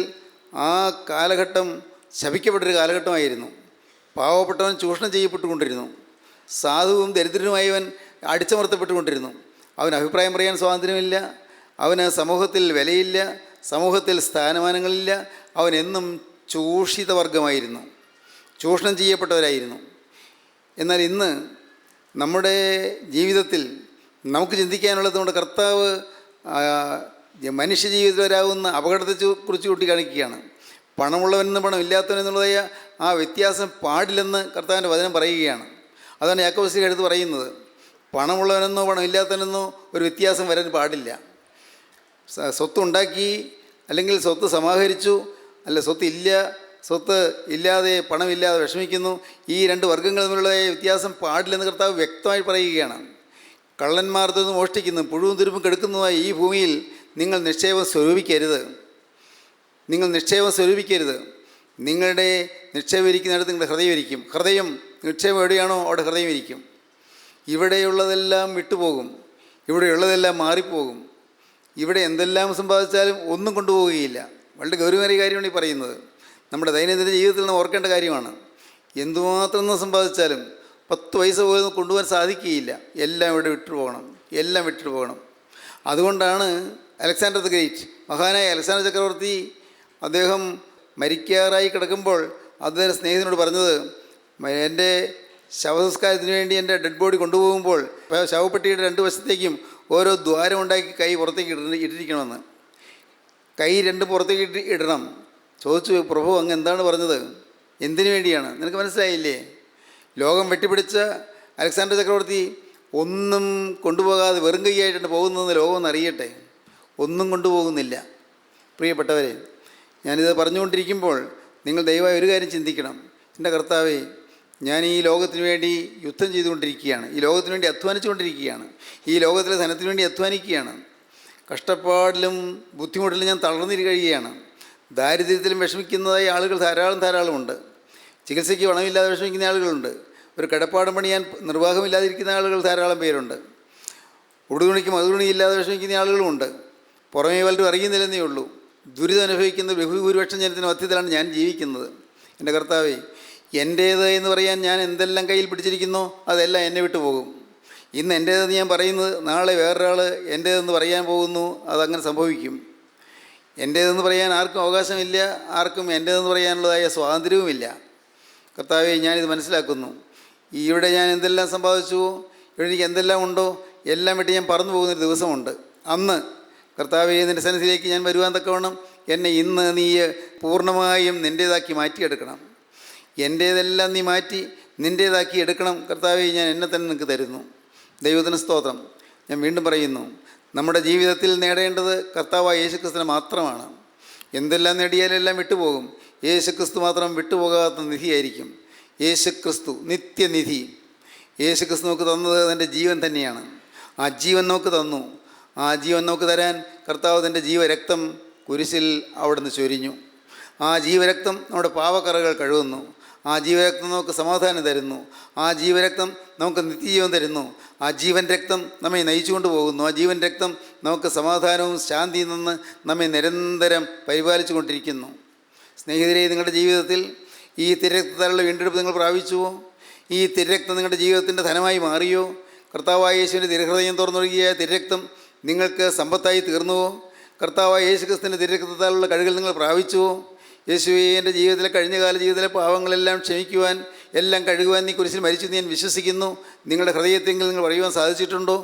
ആ കാലഘട്ടം ശപിക്കപ്പെട്ടൊരു കാലഘട്ടമായിരുന്നു. പാവപ്പെട്ടവൻ ചൂഷണം ചെയ്യപ്പെട്ടുകൊണ്ടിരുന്നു, സാധുവും ദരിദ്രനുമായവൻ അടിച്ചമർത്തപ്പെട്ടുകൊണ്ടിരുന്നു. അവന് അഭിപ്രായം പറയാൻ സ്വാതന്ത്ര്യമില്ല, അവന് സമൂഹത്തിൽ വിലയില്ല, സമൂഹത്തിൽ സ്ഥാനമാനങ്ങളില്ല. അവനെന്നും ചൂഷിത വർഗമായിരുന്നു, ചൂഷണം ചെയ്യപ്പെട്ടവരായിരുന്നു. എന്നാൽ ഇന്ന് നമ്മുടെ ജീവിതത്തിൽ നമുക്ക് ചിന്തിക്കാനുള്ളത് കൊണ്ട് കർത്താവ് മനുഷ്യജീവിതത്തിൽ വരാവുന്ന അപകടത്തെക്കുറിച്ച് കൂട്ടിക്കാണിക്കുകയാണ്. പണമുള്ളവനെന്ന് പണമില്ലാത്തവനെന്നുള്ളതായ ആ വ്യത്യാസം പാടില്ലെന്ന് കർത്താവിൻ്റെ വചനം പറയുകയാണ്. അതാണ് യാക്കോബ് എടുത്ത് പറയുന്നത്. പണമുള്ളവനെന്നോ പണമില്ലാത്തവനെന്നോ ഒരു വ്യത്യാസം വരാൻ പാടില്ല. സ്വത്തുണ്ടാക്കി അല്ലെങ്കിൽ സ്വത്ത് സമാഹരിച്ചു, അല്ല സ്വത്ത് ഇല്ലാതെ പണമില്ലാതെ വിഷമിക്കുന്നു, ഈ രണ്ട് വർഗ്ഗങ്ങൾ തമ്മിലുള്ള വ്യത്യാസം പാടില്ലെന്ന് കർത്താവ് വ്യക്തമായി പറയുകയാണ്. കള്ളന്മാർ തൊന്ന് മോഷ്ടിക്കുന്നു, പുഴുവും തുരുമ്പും കെടുക്കുന്നതായി ഈ ഭൂമിയിൽ നിങ്ങൾ നിക്ഷേപം സ്വരൂപിക്കരുത്. നിങ്ങളുടെ നിക്ഷേപം ഇരിക്കുന്നിടത്ത് നിങ്ങളുടെ ഹൃദയം ഇരിക്കും. നിക്ഷേപം എവിടെയാണോ അവിടെ ഹൃദയം ഇരിക്കും. ഇവിടെയുള്ളതെല്ലാം വിട്ടുപോകും, ഇവിടെയുള്ളതെല്ലാം മാറിപ്പോകും. ഇവിടെ എന്തെല്ലാം സമ്പാദിച്ചാലും ഒന്നും കൊണ്ടുപോവുകയില്ല. വളരെ ഗൗരവമേറിയ കാര്യമാണ് ഈ പറയുന്നത്. നമ്മുടെ ദൈനംദിന ജീവിതത്തിൽ നിന്ന് ഓർക്കേണ്ട കാര്യമാണ്. എന്തുമാത്രം സമ്പാദിച്ചാലും 10 പൈസ പോലും കൊണ്ടുപോകാൻ സാധിക്കുകയില്ല. എല്ലാം ഇവിടെ വിട്ടു പോകണം. അതുകൊണ്ടാണ് അലക്സാണ്ടർ ദ ഗ്രേറ്റ്, മഹാനായ അലക്സാണ്ടർ ചക്രവർത്തി, അദ്ദേഹം മരിക്കാറായി കിടക്കുമ്പോൾ അദ്ദേഹം സ്നേഹിതനോട് പറഞ്ഞത്, എൻ്റെ ശവസംസ്കാരത്തിന് വേണ്ടി എൻ്റെ ഡെഡ് ബോഡി കൊണ്ടുപോകുമ്പോൾ ശവപ്പെട്ടിയുടെ 2 വശത്തേക്കും ഓരോ ദ്വാരം ഉണ്ടാക്കി കൈ പുറത്തേക്ക് ഇട്ടിരിക്കണമെന്ന്. കൈ 2 പുറത്തേക്ക് ഇടണം. ചോദിച്ചു, പ്രഭു അങ്ങ് എന്താണ് പറഞ്ഞത്, എന്തിനു വേണ്ടിയാണ്? നിനക്ക് മനസ്സിലായില്ലേ? ലോകം വെട്ടിപ്പിടിച്ച അലക്സാണ്ടർ ചക്രവർത്തി ഒന്നും കൊണ്ടുപോകാതെ വെറും കൈയായിട്ടാണ് പോകുന്നതെന്ന് ലോകം ഒന്ന് അറിയട്ടെ. ഒന്നും കൊണ്ടുപോകുന്നില്ല. പ്രിയപ്പെട്ടവരെ, ഞാനിത് പറഞ്ഞുകൊണ്ടിരിക്കുമ്പോൾ നിങ്ങൾ ദയവായി ഒരു കാര്യം ചിന്തിക്കണം. എൻ്റെ കർത്താവേ, ഞാൻ ഈ ലോകത്തിന് വേണ്ടി യുദ്ധം ചെയ്തുകൊണ്ടിരിക്കുകയാണ്, ഈ ലോകത്തിന് വേണ്ടി അധ്വാനിച്ചുകൊണ്ടിരിക്കുകയാണ്, ഈ ലോകത്തിലെ ധനത്തിന് വേണ്ടി അധ്വാനിക്കുകയാണ്. കഷ്ടപ്പാടിലും ബുദ്ധിമുട്ടിലും ഞാൻ തളർന്നിരിക്കുകയാണ്. ദാരിദ്ര്യത്തിലും വിഷമിക്കുന്നതായി ആളുകൾ ധാരാളമുണ്ട്. ചികിത്സയ്ക്ക് പണമില്ലാതെ വിഷമിക്കുന്ന ആളുകളുണ്ട്. ഒരു കിടപ്പാടം പണിയാൻ നിർവാഹമില്ലാതിരിക്കുന്ന ആളുകൾ ധാരാളം പേരുണ്ട്. ഉടുതുണിക്ക് മതുതുണിയില്ലാതെ വിഷമിക്കുന്ന ആളുകളുമുണ്ട്. പുറമേ വല്ലതും അറിയുന്നില്ലെന്നേ ഉള്ളൂ. ദുരിതം അനുഭവിക്കുന്ന ബഹുഭൂരിപക്ഷം ജനത്തിന് മധ്യത്തിലാണ് ഞാൻ ജീവിക്കുന്നത്. എൻ്റെ കർത്താവേ, എൻ്റേത് എന്ന് പറയാൻ ഞാൻ എന്തെല്ലാം കയ്യിൽ പിടിച്ചിരിക്കുന്നോ അതെല്ലാം എന്നെ വിട്ടു പോകും. ഇന്ന് എൻ്റേതെന്ന് ഞാൻ പറയുന്നത് നാളെ വേറൊരാൾ എൻ്റേതെന്ന് പറയാൻ പോകുന്നു, അതങ്ങനെ സംഭവിക്കും. എൻ്റേതെന്ന് പറയാൻ ആർക്കും അവകാശമില്ല, ആർക്കും എൻ്റേതെന്ന് പറയാനുള്ളതായ സ്വാതന്ത്ര്യവുമില്ല. കർത്താവെ, ഞാനിത് മനസ്സിലാക്കുന്നു. ഇവിടെ ഞാൻ എന്തെല്ലാം സമ്പാദിച്ചുവോ, ഇവിടെ എനിക്ക് എന്തെല്ലാം ഉണ്ടോ എല്ലാം വിട്ട് ഞാൻ പറന്നു പോകുന്നൊരു ദിവസമുണ്ട്. അന്ന് കർത്താവെ, നിൻ്റെ സന്നിധിയിലേക്ക് ഞാൻ വരുവാൻ തക്കവണ്ണം എന്നെ ഇന്ന് നീ പൂർണ്ണമായും നിൻ്റേതാക്കി മാറ്റിയെടുക്കണം. എൻ്റേതെല്ലാം നീ മാറ്റി നിൻ്റേതാക്കി എടുക്കണം. കർത്താവെ, ഞാൻ എന്നെ തന്നെ നിനക്ക് തരുന്നു. ദൈവത്തിന് സ്തോത്രം. ഞാൻ വീണ്ടും പറയുന്നു, നമ്മുടെ ജീവിതത്തിൽ നേടേണ്ടത് കർത്താവായ യേശുക്രിസ്തുവിനെ മാത്രമാണ്. എന്തെല്ലാം നേടിയാലും എല്ലാം വിട്ടുപോകും. യേശുക്രിസ്തു മാത്രം വിട്ടുപോകാത്ത നിധിയായിരിക്കും. യേശുക്രിസ്തു നിത്യനിധി. യേശുക്രിസ്തു നമുക്ക് തന്നത് തൻ്റെ ജീവൻ തന്നെയാണ്. ആ ജീവൻ നമുക്ക് തന്നു. ആ ജീവൻ നമുക്ക് തരാൻ കർത്താവ് തൻ്റെ ജീവരക്തം കുരിശിൽ അവിടുന്ന് ചൊരിഞ്ഞു. ആ ജീവരക്തം നമ്മുടെ പാപക്കറകൾ കഴുകുന്നു. ആ ജീവരക്തം നമുക്ക് സമാധാനം തരുന്നു. ആ ജീവരക്തം നമുക്ക് നിത്യജീവൻ തരുന്നു. ആ ജീവൻ രക്തം നമ്മെ നയിച്ചുകൊണ്ട് പോകുന്നു. ആ ജീവൻ രക്തം നമുക്ക് സമാധാനവും ശാന്തിയും നിന്ന് നമ്മെ നിരന്തരം പരിപാലിച്ചു കൊണ്ടിരിക്കുന്നു. സ്നേഹിതരെ, നിങ്ങളുടെ ജീവിതത്തിൽ ഈ തിരക്തത്താലുള്ള വീണ്ടെടുപ്പ് നിങ്ങൾ പ്രാപിച്ചുവോ? ഈ തിരക്തം നിങ്ങളുടെ ജീവിതത്തിൻ്റെ ധനമായി മാറിയോ? കർത്താവായ യേശുവിൻ്റെ തിരുഹൃദയം തുറന്നൊഴുകിയ തിരക്തം നിങ്ങൾക്ക് സമ്പത്തായി തീർന്നുവോ? കർത്താവായ യേശുക്രിസ്തുവിൻ്റെ തിരക്തത്താലുള്ള കഴുകൽ നിങ്ങൾ പ്രാപിച്ചുവോ? യേശുവേ, എൻ്റെ ജീവിതത്തിലെ കഴിഞ്ഞകാല ജീവിതത്തിലെ പാവങ്ങളെല്ലാം ക്ഷമിക്കുവാൻ, എല്ലാം കഴുകുവാൻ നീ കുരിശിൽ മരിച്ചു ഞാൻ വിശ്വസിക്കുന്നു. നിങ്ങളുടെ ഹൃദയത്തെങ്കിൽ നിങ്ങൾ പറയുവാൻ സാധിച്ചിട്ടുണ്ടോ?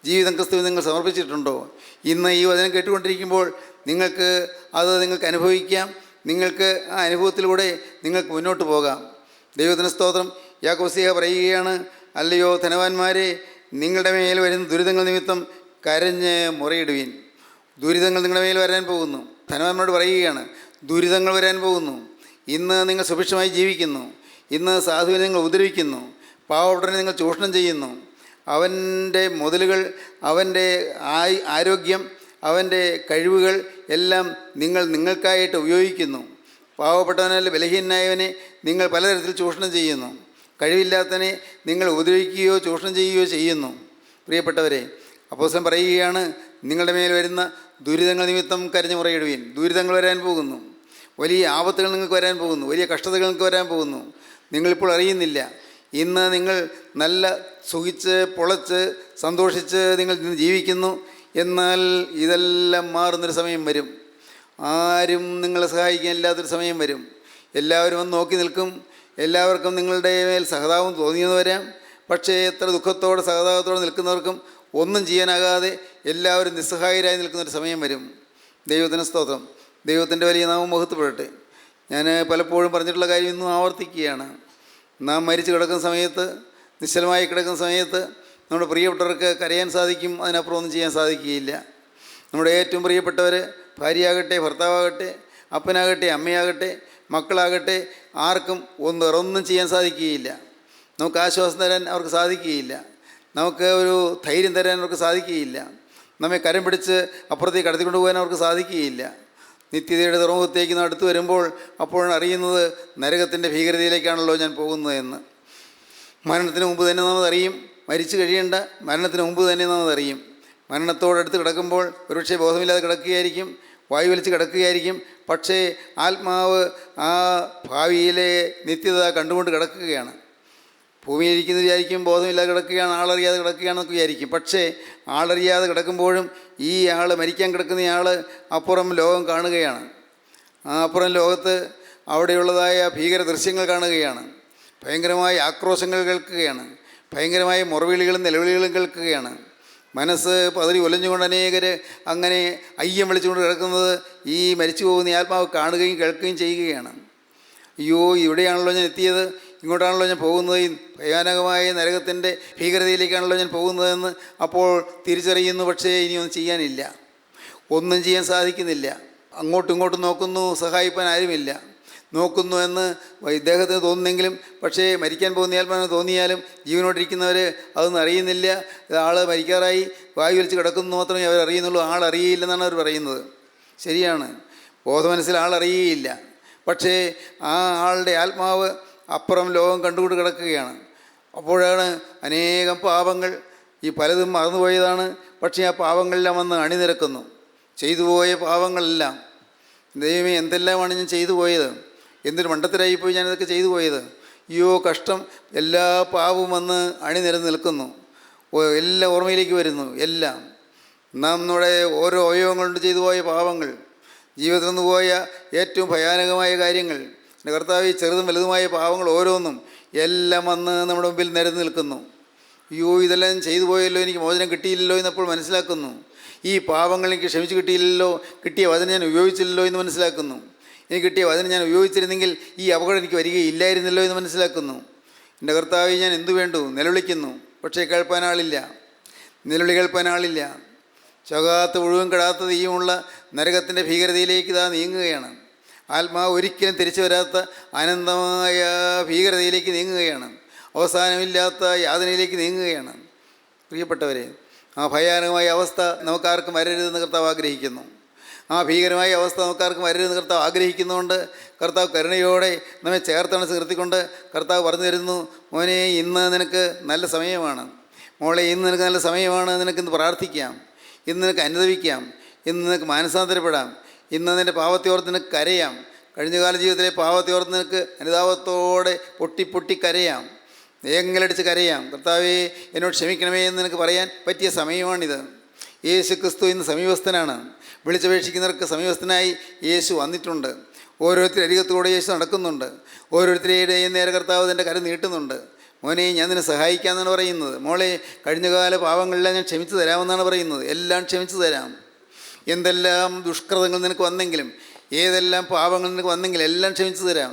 ജീവിതം ക്രിസ്തുവിന് നിങ്ങൾ സമർപ്പിച്ചിട്ടുണ്ടോ? ഇന്ന് ഈ വചനം കേട്ടുകൊണ്ടിരിക്കുമ്പോൾ നിങ്ങൾക്ക് അനുഭവിക്കാം. നിങ്ങൾക്ക് ആ അനുഭവത്തിലൂടെ നിങ്ങൾക്ക് മുന്നോട്ട് പോകാം. ദൈവത്തിന് സ്തോത്രം. യാക്കോബ് പറയുകയാണ്, അല്ലയോ ധനവാന്മാരെ, നിങ്ങളുടെ മേൽ വരുന്ന ദുരിതങ്ങൾ നിമിത്തം കരഞ്ഞ് മുറയിടുവീൻ. ദുരിതങ്ങൾ നിങ്ങളുടെ മേൽ വരാൻ പോകുന്നു. ധനവാന്മാരോട് പറയുകയാണ്, ദുരിതങ്ങൾ വരാൻ പോകുന്നു. ഇന്ന് നിങ്ങൾ സുഭിക്ഷമായി ജീവിക്കുന്നു. ഇന്ന് സാധുവിനെ നിങ്ങൾ ഉപദ്രവിക്കുന്നു. പാവപ്പെട്ടവനെ നിങ്ങൾ ചൂഷണം ചെയ്യുന്നു. അവൻ്റെ മുതലുകൾ, അവൻ്റെ ആരോഗ്യം, അവൻ്റെ കഴിവുകൾ എല്ലാം നിങ്ങൾക്കായിട്ട് ഉപയോഗിക്കുന്നു. പാവപ്പെട്ടവനല്ല ബലഹീനനായവനെ നിങ്ങൾ പലതരത്തിൽ ചൂഷണം ചെയ്യുന്നു. കഴിവില്ലാത്തവനെ നിങ്ങൾ ഉപദ്രവിക്കുകയോ ചൂഷണം ചെയ്യുകയോ ചെയ്യുന്നു. പ്രിയപ്പെട്ടവരെ, അപ്പോസ്തലൻ പറയുകയാണ്, നിങ്ങളുടെ മേൽ വരുന്ന ദുരിതങ്ങൾ നിമിത്തം കരഞ്ഞു മുറയിടുവീൻ. ദുരിതങ്ങൾ വരാൻ പോകുന്നു. വലിയ ആപത്തുകൾ നിങ്ങൾക്ക് വരാൻ പോകുന്നു. വലിയ കഷ്ടതകൾ നിങ്ങൾക്ക് വരാൻ പോകുന്നു. നിങ്ങളിപ്പോൾ അറിയുന്നില്ല. ഇന്ന് നിങ്ങൾ നല്ല സുഖിച്ച് പൊളച്ച് സന്തോഷിച്ച് നിങ്ങൾ ഇന്ന് ജീവിക്കുന്നു. എന്നാൽ ഇതെല്ലാം മാറുന്നൊരു സമയം വരും. ആരും നിങ്ങളെ സഹായിക്കാൻ ഇല്ലാത്തൊരു സമയം വരും. എല്ലാവരും ഒന്ന് നോക്കി നിൽക്കും. എല്ലാവർക്കും നിങ്ങളുടെ മേൽ സഹതാപം തോന്നിയെന്ന് വരാം. പക്ഷേ എത്ര ദുഃഖത്തോടെ സഹതാപത്തോടെ നിൽക്കുന്നവർക്കും ഒന്നും ചെയ്യാനാകാതെ എല്ലാവരും നിസ്സഹായരായി നിൽക്കുന്നൊരു സമയം വരും. ദൈവത്തിന് സ്തോത്രം. ദൈവത്തിൻ്റെ വലിയ നാമം മഹത്വപ്പെടട്ടെ. ഞാൻ പലപ്പോഴും പറഞ്ഞിട്ടുള്ള കാര്യം ഇന്നും ആവർത്തിക്കുകയാണ്. നാം മരിച്ചു കിടക്കുന്ന സമയത്ത്, നിശ്ചലമായി കിടക്കുന്ന സമയത്ത് നമ്മുടെ പ്രിയപ്പെട്ടവർക്ക് കരയാൻ സാധിക്കും. അതിനപ്പുറം ഒന്നും ചെയ്യാൻ സാധിക്കുകയില്ല. നമ്മുടെ ഏറ്റവും പ്രിയപ്പെട്ടവർ, ഭാര്യയാകട്ടെ, ഭർത്താവാകട്ടെ, അപ്പനാകട്ടെ, അമ്മയാകട്ടെ, മക്കളാകട്ടെ, ആർക്കും ഒന്നും ചെയ്യാൻ സാധിക്കുകയില്ല. നമുക്ക് ആശ്വാസം തരാൻ അവർക്ക് സാധിക്കുകയില്ല. നമുക്ക് ഒരു ധൈര്യം തരാൻ അവർക്ക് സാധിക്കുകയില്ല. നമ്മെ കരം പിടിച്ച് അപ്പുറത്തേക്ക് കടത്തിക്കൊണ്ട് പോകാൻ അവർക്ക് സാധിക്കുകയില്ല. നിത്യതയുടെ തുറമുഖത്തേക്ക് അടുത്ത് വരുമ്പോൾ അപ്പോഴാണ് അറിയുന്നത്, നരകത്തിൻ്റെ ഭീകരതയിലേക്കാണല്ലോ ഞാൻ പോകുന്നത് എന്ന്. മരണത്തിന് മുമ്പ് തന്നെ നാം അറിയും. മരിച്ചു കഴിയേണ്ട, മരണത്തിന് മുമ്പ് തന്നെ നാം അറിയും. മരണത്തോടടുത്ത് കിടക്കുമ്പോൾ ഒരുപക്ഷെ ബോധമില്ലാതെ കിടക്കുകയായിരിക്കും, വായു വലിച്ച് കിടക്കുകയായിരിക്കും. പക്ഷേ ആത്മാവ് ആ ഭാവിയിലെ നിത്യത കണ്ടുകൊണ്ട് കിടക്കുകയാണ്. ഭൂമിയിലിരിക്കുന്ന വിചാരിക്കും ബോധമില്ലാതെ കിടക്കുകയാണ്, ആളറിയാതെ കിടക്കുകയാണെന്നൊക്കെ വിചാരിക്കും. പക്ഷേ ആളറിയാതെ കിടക്കുമ്പോഴും ഈ ആൾ, മരിക്കാൻ കിടക്കുന്നയാൾ അപ്പുറം ലോകം കാണുകയാണ്. ആ അപ്പുറം ലോകത്ത് അവിടെയുള്ളതായ ഭീകര ദൃശ്യങ്ങൾ കാണുകയാണ്. ഭയങ്കരമായ ആക്രോശങ്ങൾ കേൾക്കുകയാണ്. ഭയങ്കരമായ മുറവിളികളും നിലവിളികളും കേൾക്കുകയാണ്. മനസ്സ് പതറി ഒലഞ്ഞുകൊണ്ട് അനേകർ അങ്ങനെ അയ്യം വിളിച്ചുകൊണ്ട് കിടക്കുന്നത് ഈ മരിച്ചു പോകുന്ന ആത്മാവ് കാണുകയും കേൾക്കുകയും ചെയ്യുകയാണ്. അയ്യോ, ഇവിടെയാണല്ലോ ഞാൻ എത്തിയത്, ഇങ്ങോട്ടാണല്ലോ ഞാൻ പോകുന്നത്, ഈ ഭയാനകമായ നരകത്തിൻ്റെ ഭീകരതയിലേക്കാണല്ലോ ഞാൻ പോകുന്നതെന്ന് അപ്പോൾ തിരിച്ചറിയുന്നു. പക്ഷേ ഇനിയൊന്നും ചെയ്യാനില്ല, ഒന്നും ചെയ്യാൻ സാധിക്കുന്നില്ല. അങ്ങോട്ടും ഇങ്ങോട്ടും നോക്കുന്നു, സഹായിപ്പാൻ ആരുമില്ല. നോക്കുന്നു എന്ന് ഇദ്ദേഹത്തിന് തോന്നുന്നെങ്കിലും പക്ഷേ മരിക്കാൻ പോകുന്ന ആത്മാവിന് തോന്നിയാലും ജീവനോട്ടിരിക്കുന്നവർ അതൊന്നും അറിയുന്നില്ല. ആൾ മരിക്കാറായി വായു വലിച്ച് കിടക്കുന്നു മാത്രമേ അവർ അറിയുന്നുള്ളൂ. ആളറിയില്ലെന്നാണ് അവർ പറയുന്നത്. ശരിയാണ്, ബോധമനസ്സിൽ ആളറിയുകയില്ല. പക്ഷേ ആ ആളുടെ ആത്മാവ് അപ്പുറം ലോകം കണ്ടുകൊണ്ട് കിടക്കുകയാണ്. അപ്പോഴാണ് അനേകം പാപങ്ങൾ, ഈ പലതും മറന്നുപോയതാണ്, പക്ഷേ ആ പാപങ്ങളെല്ലാം വന്ന് അണിനിരക്കുന്നു. ചെയ്തു പോയ പാപങ്ങളെല്ലാം, ദൈവമേ എന്തെല്ലാമാണ് ഞാൻ ചെയ്തു പോയത്, എന്തൊരു മണ്ടത്തരായിപ്പോയി ഞാനിതൊക്കെ ചെയ്തു പോയത്. അയ്യോ കഷ്ടം, എല്ലാ പാപവും വന്ന് അണിനിരന്ന് നിൽക്കുന്നു, എല്ലാം ഓർമ്മയിലേക്ക് വരുന്നു. എല്ലാം നമ്മുടെ ഓരോ അവയവങ്ങളുണ്ട് ചെയ്തു പോയ പാപങ്ങൾ, ജീവിതത്തിൽ നിന്ന് പോയ ഏറ്റവും ഭയാനകമായ കാര്യങ്ങൾ, എൻ്റെ കർത്താവ്, ചെറുതും വലുതുമായ പാവങ്ങൾ ഓരോന്നും എല്ലാം വന്ന് നമ്മുടെ മുമ്പിൽ നിരന്ന് നിൽക്കുന്നു. അയ്യോ ഇതെല്ലാം ചെയ്തു പോയല്ലോ, എനിക്ക് മോചനം കിട്ടിയില്ലല്ലോ എന്നപ്പോൾ മനസ്സിലാക്കുന്നു. ഈ പാവങ്ങൾ എനിക്ക് ക്ഷമിച്ച് കിട്ടിയില്ലല്ലോ, കിട്ടിയ വചനം ഞാൻ ഉപയോഗിച്ചില്ലല്ലോ എന്ന് മനസ്സിലാക്കുന്നു. എനിക്ക് കിട്ടിയ വചനം ഞാൻ ഉപയോഗിച്ചിരുന്നെങ്കിൽ ഈ അപകടം എനിക്ക് വരികയില്ലായിരുന്നല്ലോ എന്ന് മനസ്സിലാക്കുന്നു. എൻ്റെ കർത്താവ്, ഞാൻ എന്തു വേണ്ടു നിലവിളിക്കുന്നു, പക്ഷേ കേൾപ്പാൻ ആളില്ല, നിലവിളി കേൾപ്പാൻ ആളില്ല. ചകാത്ത മുഴുവൻ കെടാത്ത തീയുമുള്ള നരകത്തിൻ്റെ ഭീകരതയിലേക്ക് ഇതാ നീങ്ങുകയാണ്. ആത്മാവ് ഒരിക്കലും തിരിച്ചു വരാത്ത അനന്തമായ ഭീകരതയിലേക്ക് നീങ്ങുകയാണ്. അവസാനമില്ലാത്ത യാതനയിലേക്ക് നീങ്ങുകയാണ്. പ്രിയപ്പെട്ടവരെ, ആ ഭയാനകമായ അവസ്ഥ നമുക്കാർക്കും വരരുതെന്ന് കർത്താവ് ആഗ്രഹിക്കുന്നു. ആ ഭീകരമായ അവസ്ഥ നമുക്കാർക്കും വരരുതെന്ന് കർത്താവ് ആഗ്രഹിക്കുന്നതുകൊണ്ട് കർത്താവ് കരുണയോടെ നമ്മെ ചേർത്താണ് നിർത്തിക്കൊണ്ട് കർത്താവ് പറഞ്ഞു തരുന്നു, മോനെ ഇന്ന് നിനക്ക് നല്ല സമയമാണ്, മോളെ ഇന്ന് നിനക്ക് നല്ല സമയമാണ്, നിനക്കിന്ന് പ്രാർത്ഥിക്കാം, ഇന്ന് നിനക്ക് അനുദപിക്കാം, ഇന്ന് നിനക്ക് മാനസാന്തരപ്പെടാം, ഇന്ന് നിൻ്റെ പാവത്തെ ഓർത്ത് നിനക്ക് കരയാം, കഴിഞ്ഞകാല ജീവിതത്തിലെ പാവത്തെ ഓർത്ത് നിനക്ക് അനുതാപത്തോടെ പൊട്ടി കരയാം, ഏങ്ങലടിച്ച് കരയാം. കർത്താവേ എന്നോട് ക്ഷമിക്കണമേ എന്ന് നിനക്ക് പറയാൻ പറ്റിയ സമയമാണിത്. യേശു ക്രിസ്തു ഇന്ന് സമീപസ്ഥനാണ്. വിളിച്ചപേക്ഷിക്കുന്നവർക്ക് സമീപസ്ഥനായി യേശു വന്നിട്ടുണ്ട്. ഓരോരുത്തരുടെ അരികത്തൂടെ യേശു നടക്കുന്നുണ്ട്. ഓരോരുത്തരുടെയും നേരെ കർത്താവ് തൻ്റെ കരം നീട്ടുന്നുണ്ട്. മോനെ ഞാൻ നിന്നെ സഹായിക്കാമെന്നാണ് പറയുന്നത്. മോളെ കഴിഞ്ഞകാല പാവങ്ങളെല്ലാം ഞാൻ ക്ഷമിച്ചു തരാമെന്നാണ് പറയുന്നത്. എല്ലാം ക്ഷമിച്ചു തരാം. എന്തെല്ലാം ദുഷ്കൃതങ്ങൾ നിനക്ക് വന്നെങ്കിലും, ഏതെല്ലാം പാവങ്ങൾ നിനക്ക് വന്നെങ്കിലും എല്ലാം ക്ഷമിച്ചു തരാം.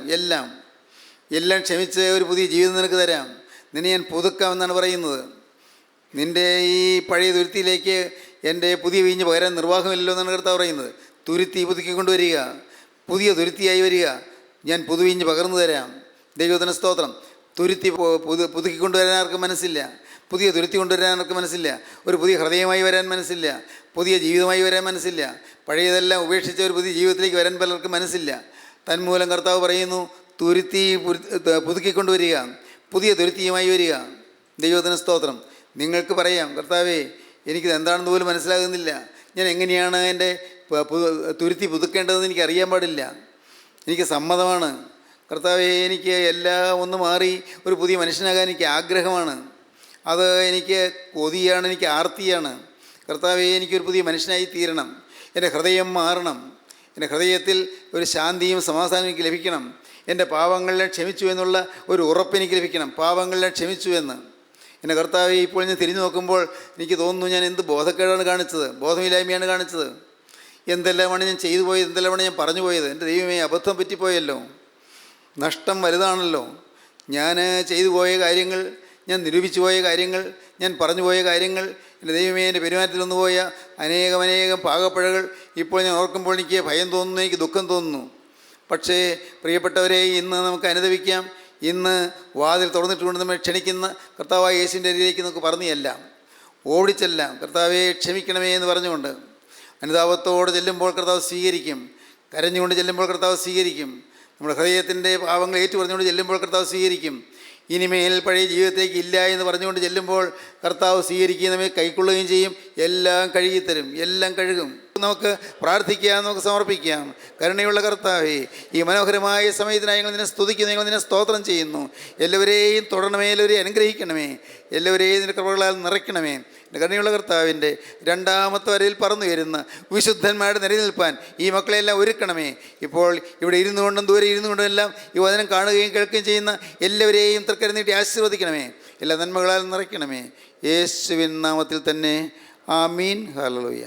എല്ലാം ക്ഷമിച്ച് ഒരു പുതിയ ജീവിതം നിനക്ക് തരാം. നിന്നെ ഞാൻ പുതുക്കാമെന്നാണ് പറയുന്നത്. നിൻ്റെ ഈ പഴയ തുരുത്തിയിലേക്ക് എൻ്റെ പുതിയ വീഞ്ഞ് പകരാൻ നിർവാഹമില്ലല്ലോ എന്നാണ് കർത്താവ് പറയുന്നത്. തുരുത്തി പുതുക്കിക്കൊണ്ടുവരിക, പുതിയ തുരുത്തിയായി വരിക, ഞാൻ പുതുവീഞ്ഞ് പകർന്നു തരാം. ദൈവത്തിന് സ്തോത്രം. തുരുത്തി പുതുക്കിക്കൊണ്ടുവരാൻ ആർക്കും മനസ്സില്ല, പുതിയ തുരുത്തി കൊണ്ടുവരാൻ ആർക്കും മനസ്സില്ല, ഒരു പുതിയ ഹൃദയമായി വരാൻ മനസ്സില്ല, പുതിയ ജീവിതമായി വരാൻ മനസ്സില്ല, പഴയതെല്ലാം ഉപേക്ഷിച്ച ഒരു പുതിയ ജീവിതത്തിലേക്ക് വരാൻ പലർക്കും മനസ്സില്ല. തന്മൂലം കർത്താവ് പറയുന്നു, തുരുത്തി പുതുക്കിക്കൊണ്ടുവരിക, പുതിയ തുരുത്തിയുമായി വരിക. ദൈവത്തിന് സ്തോത്രം. നിങ്ങൾക്ക് പറയാം, കർത്താവേ എനിക്കിത് എന്താണെന്ന് പോലും മനസ്സിലാകുന്നില്ല, ഞാൻ എങ്ങനെയാണ് എൻ്റെ തുരുത്തി പുതുക്കേണ്ടതെന്ന് എനിക്ക് അറിയാൻ പാടില്ല, എനിക്ക് സമ്മതമാണ്. കർത്താവേ എനിക്ക് എല്ലാം ഒന്ന് മാറി ഒരു പുതിയ മനുഷ്യനാകാൻ എനിക്ക് ആഗ്രഹമാണ്, അത് എനിക്ക് കൊതിയാണ്, എനിക്ക് ആർത്തിയാണ്. കർത്താവേ എനിക്കൊരു പുതിയ മനുഷ്യനായി തീരണം, എൻ്റെ ഹൃദയം മാറണം, എൻ്റെ ഹൃദയത്തിൽ ഒരു ശാന്തിയും സമാധാനവും എനിക്ക് ലഭിക്കണം, എൻ്റെ പാവങ്ങളെല്ലാം ക്ഷമിച്ചു എന്നുള്ള ഒരു ഉറപ്പെനിക്ക് ലഭിക്കണം, പാവങ്ങളെല്ലാം ക്ഷമിച്ചു എന്ന്. എൻ്റെ കർത്താവേ ഇപ്പോൾ ഞാൻ തിരിഞ്ഞു നോക്കുമ്പോൾ എനിക്ക് തോന്നുന്നു, ഞാൻ എന്ത് ബോധക്കേടാണ് കാണിച്ചത്, ബോധമില്ലായ്മയാണ് കാണിച്ചത്, എന്തെല്ലാമാണ് ഞാൻ ചെയ്തു പോയത്, എന്തെല്ലാമാണ് ഞാൻ പറഞ്ഞു പോയത്. എൻ്റെ ദൈവമേ, അബദ്ധം പറ്റിപ്പോയല്ലോ, നഷ്ടം വലുതാണല്ലോ. ഞാൻ ചെയ്തു പോയ കാര്യങ്ങൾ, ഞാൻ നിരൂപിച്ചു പോയ കാര്യങ്ങൾ, ഞാൻ പറഞ്ഞു പോയ കാര്യങ്ങൾ, എൻ്റെ ദൈവമേ, എൻ്റെ പെരുമാറ്റത്തിൽ വന്നു പോയ അനേകം പാകപ്പിഴകൾ ഇപ്പോൾ ഞാൻ ഓർക്കുമ്പോൾ എനിക്ക് ഭയം തോന്നുന്നു, എനിക്ക് ദുഃഖം തോന്നുന്നു. പക്ഷേ പ്രിയപ്പെട്ടവരെ, ഇന്ന് നമുക്ക് അനുദപിക്കാം. ഇന്ന് വാതിൽ തുറന്നിട്ടുകൊണ്ട് നമ്മൾ ക്ഷണിക്കുന്ന കർത്താവായ യേശുവിൻ്റെ അരികിലേക്ക് നമുക്ക് പറഞ്ഞെല്ലാം ഓടിച്ചെല്ലാം, കർത്താവെ ക്ഷമിക്കണമേ എന്ന് പറഞ്ഞുകൊണ്ട് അനുതാപത്തോടെ ചെല്ലുമ്പോൾ കർത്താവ് സ്വീകരിക്കും. കരഞ്ഞുകൊണ്ട് ചെല്ലുമ്പോൾ കർത്താവ് സ്വീകരിക്കും. നമ്മുടെ ഹൃദയത്തിൻ്റെ പാവങ്ങൾ ഏറ്റുപറഞ്ഞുകൊണ്ട് ചെല്ലുമ്പോൾ കർത്താവ് സ്വീകരിക്കും. ഇനിമേൽ പഴയ ജീവിതത്തേക്ക് ഇല്ല എന്ന് പറഞ്ഞുകൊണ്ട് ചെല്ലുമ്പോൾ കർത്താവ് സ്വീകരിക്കുകയും നമ്മെ കൈക്കൊള്ളുകയും ചെയ്യും. എല്ലാം കഴുകിത്തരും, എല്ലാം കഴുകും. നമുക്ക് പ്രാർത്ഥിക്കാം, നമുക്ക് സമർപ്പിക്കാം. കരുണയുള്ള കർത്താവേ, ഈ മനോഹരമായ സമയത്തിനായി ഞങ്ങൾ നിന്നെ സ്തുതിക്കുന്നു, ഞങ്ങൾ നിന്നെ സ്തോത്രം ചെയ്യുന്നു. എല്ലാവരെയും തൊടണമേ, എല്ലാവരെയും അനുഗ്രഹിക്കണമേ, എല്ലാവരെയും നിന്റെ കൃപകളാൽ നിറയ്ക്കണമേ. കരുണയുള്ള കർത്താവിൻ്റെ രണ്ടാമത്തെ വരയിൽ പറന്നു വരുന്ന വിശുദ്ധന്മാരുടെ നിരയിൽ നിൽപ്പാൻ ഈ മക്കളെല്ലാം ഒരുക്കണമേ. ഇപ്പോൾ ഇവിടെ ഇരുന്നു കൊണ്ടും ദൂരെ ഇരുന്നു കൊണ്ടും എല്ലാം ഈ വചനം കാണുകയും കേൾക്കുകയും ചെയ്യുന്ന എല്ലാവരെയും തൃക്കരം നീട്ടി ആശീർവദിക്കണമേ, എല്ലാ നന്മകളാൽ നിറയ്ക്കണമേ. യേശുവിൻ നാമത്തിൽ തന്നെ ആമീൻ. ഹല്ലേലൂയ.